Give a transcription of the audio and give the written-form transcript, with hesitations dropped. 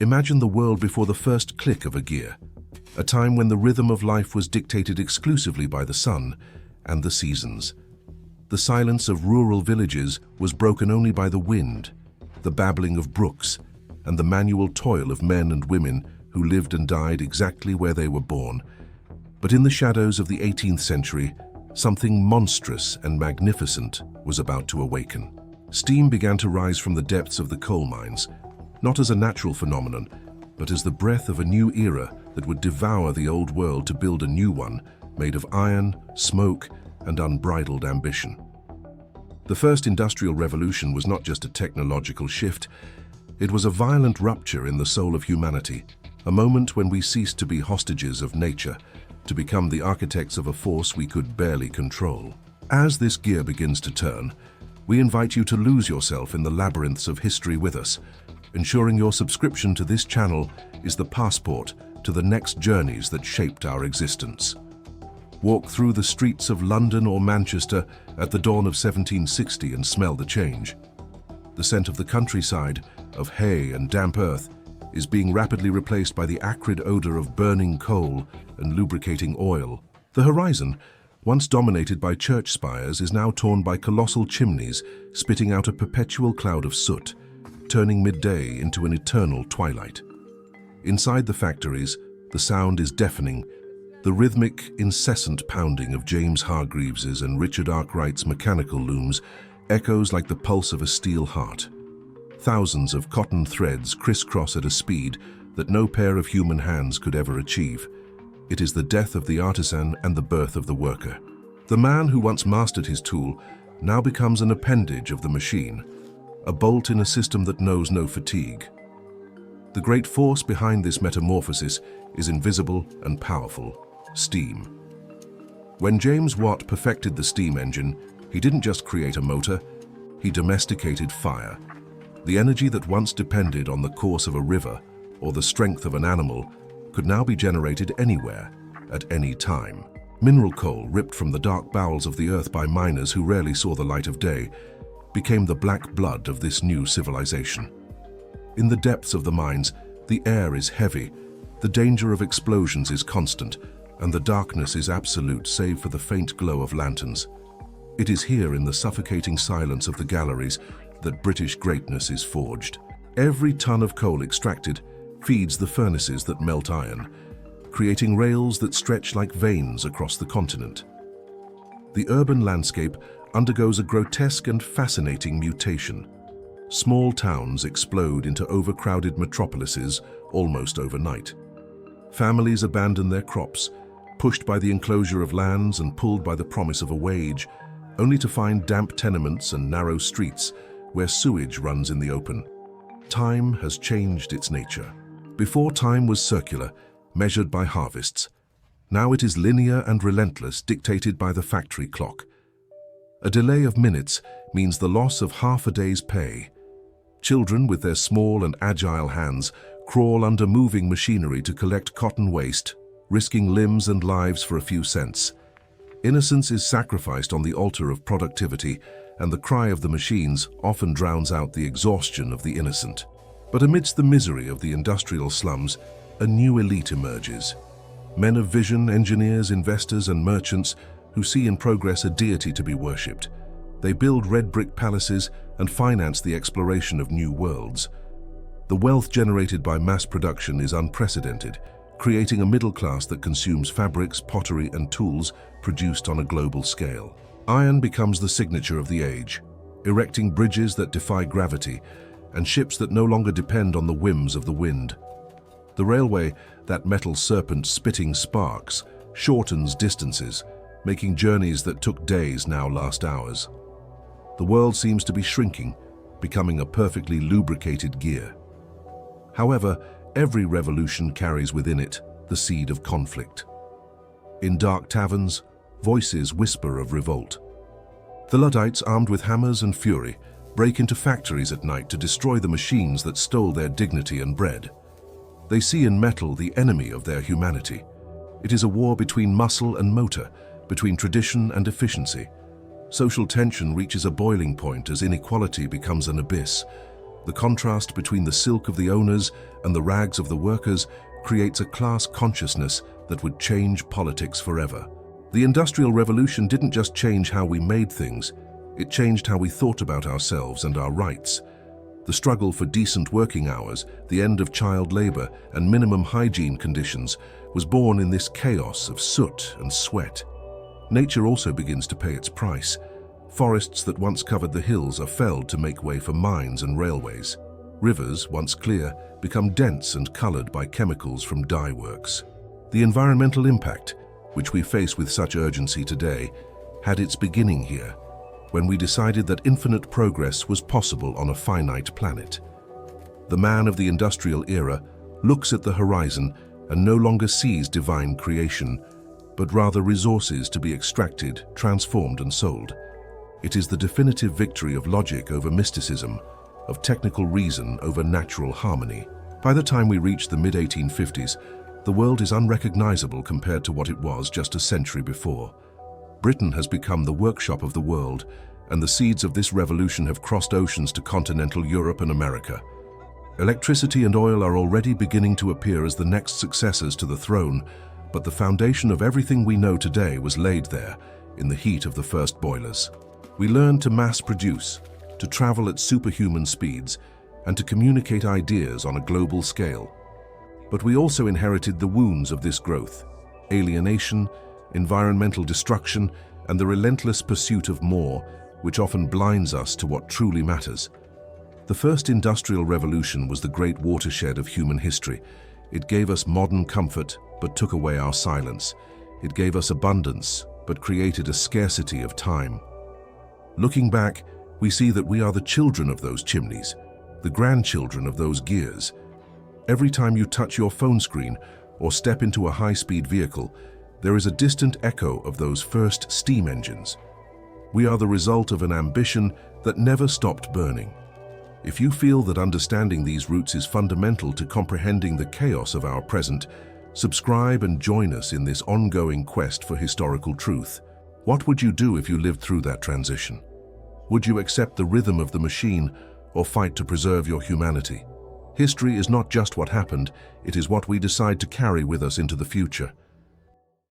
Imagine the world before the first click of a gear, a time when the rhythm of life was dictated exclusively by the sun and the seasons. The silence of rural villages was broken only by the wind, the babbling of brooks, and the manual toil of men and women who lived and died exactly where they were born. But in the shadows of the 18th century, something monstrous and magnificent was about to awaken. Steam began to rise from the depths of the coal mines, not as a natural phenomenon, but as the breath of a new era that would devour the old world to build a new one made of iron, smoke, and unbridled ambition. The first industrial revolution was not just a technological shift, it was a violent rupture in the soul of humanity, a moment when we ceased to be hostages of nature, to become the architects of a force we could barely control. As this gear begins to turn, we invite you to lose yourself in the labyrinths of history with us, ensuring your subscription to this channel is the passport to the next journeys that shaped our existence. Walk through the streets of London or Manchester at the dawn of 1760 and smell the change. The scent of the countryside, of hay and damp earth, is being rapidly replaced by the acrid odor of burning coal and lubricating oil. The horizon, once dominated by church spires, is now torn by colossal chimneys spitting out a perpetual cloud of soot, turning midday into an eternal twilight. Inside the factories, the sound is deafening. The rhythmic, incessant pounding of James Hargreaves's and Richard Arkwright's mechanical looms echoes like the pulse of a steel heart. Thousands of cotton threads crisscross at a speed that no pair of human hands could ever achieve. It is the death of the artisan and the birth of the worker. The man who once mastered his tool now becomes an appendage of the machine, a bolt in a system that knows no fatigue. The great force behind this metamorphosis is invisible and powerful: steam. When James Watt perfected the steam engine, he didn't just create a motor, he domesticated fire. The energy that once depended on the course of a river or the strength of an animal could now be generated anywhere, at any time. Mineral coal, ripped from the dark bowels of the earth by miners who rarely saw the light of day, became the black blood of this new civilization. In the depths of the mines, the air is heavy, the danger of explosions is constant, and the darkness is absolute save for the faint glow of lanterns. It is here in the suffocating silence of the galleries that British greatness is forged. Every ton of coal extracted feeds the furnaces that melt iron, creating rails that stretch like veins across the continent. The urban landscape undergoes a grotesque and fascinating mutation. Small towns explode into overcrowded metropolises almost overnight. Families abandon their crops, pushed by the enclosure of lands and pulled by the promise of a wage, only to find damp tenements and narrow streets where sewage runs in the open. Time has changed its nature. Before, time was circular, measured by harvests. Now it is linear and relentless, dictated by the factory clock. A delay of minutes means the loss of half a day's pay. Children with their small and agile hands crawl under moving machinery to collect cotton waste, risking limbs and lives for a few cents. Innocence is sacrificed on the altar of productivity, and the cry of the machines often drowns out the exhaustion of the innocent. But amidst the misery of the industrial slums, a new elite emerges. Men of vision, engineers, investors, and merchants who see in progress a deity to be worshipped. They build red brick palaces and finance the exploration of new worlds. The wealth generated by mass production is unprecedented, creating a middle class that consumes fabrics, pottery, and tools produced on a global scale. Iron becomes the signature of the age, erecting bridges that defy gravity and ships that no longer depend on the whims of the wind. The railway, that metal serpent spitting sparks, shortens distances, making journeys that took days now last hours. The world seems to be shrinking, becoming a perfectly lubricated gear. However, every revolution carries within it the seed of conflict. In dark taverns, voices whisper of revolt. The Luddites, armed with hammers and fury, break into factories at night to destroy the machines that stole their dignity and bread. They see in metal the enemy of their humanity. It is a war between muscle and motor, between tradition and efficiency. Social tension reaches a boiling point as inequality becomes an abyss. The contrast between the silk of the owners and the rags of the workers creates a class consciousness that would change politics forever. The Industrial Revolution didn't just change how we made things, it changed how we thought about ourselves and our rights. The struggle for decent working hours, the end of child labor, and minimum hygiene conditions was born in this chaos of soot and sweat. Nature also begins to pay its price. Forests that once covered the hills are felled to make way for mines and railways. Rivers, once clear, become dense and colored by chemicals from dye works. The environmental impact, which we face with such urgency today, had its beginning here, when we decided that infinite progress was possible on a finite planet. The man of the industrial era looks at the horizon and no longer sees divine creation, but rather resources to be extracted, transformed, and sold. It is the definitive victory of logic over mysticism, of technical reason over natural harmony. By the time we reach the mid-1850s, the world is unrecognizable compared to what it was just a century before. Britain has become the workshop of the world, and the seeds of this revolution have crossed oceans to continental Europe and America. Electricity and oil are already beginning to appear as the next successors to the throne, but the foundation of everything we know today was laid there, in the heat of the first boilers. We learned to mass produce, to travel at superhuman speeds, and to communicate ideas on a global scale. But we also inherited the wounds of this growth: alienation, environmental destruction, and the relentless pursuit of more, which often blinds us to what truly matters. The first industrial revolution was the great watershed of human history. It gave us modern comfort, but took away our silence. It gave us abundance, but created a scarcity of time. Looking back, we see that we are the children of those chimneys, the grandchildren of those gears. Every time you touch your phone screen or step into a high-speed vehicle, there is a distant echo of those first steam engines. We are the result of an ambition that never stopped burning. If you feel that understanding these roots is fundamental to comprehending the chaos of our present, subscribe and join us in this ongoing quest for historical truth. What would you do if you lived through that transition? Would you accept the rhythm of the machine or fight to preserve your humanity? History is not just what happened, it is what we decide to carry with us into the future.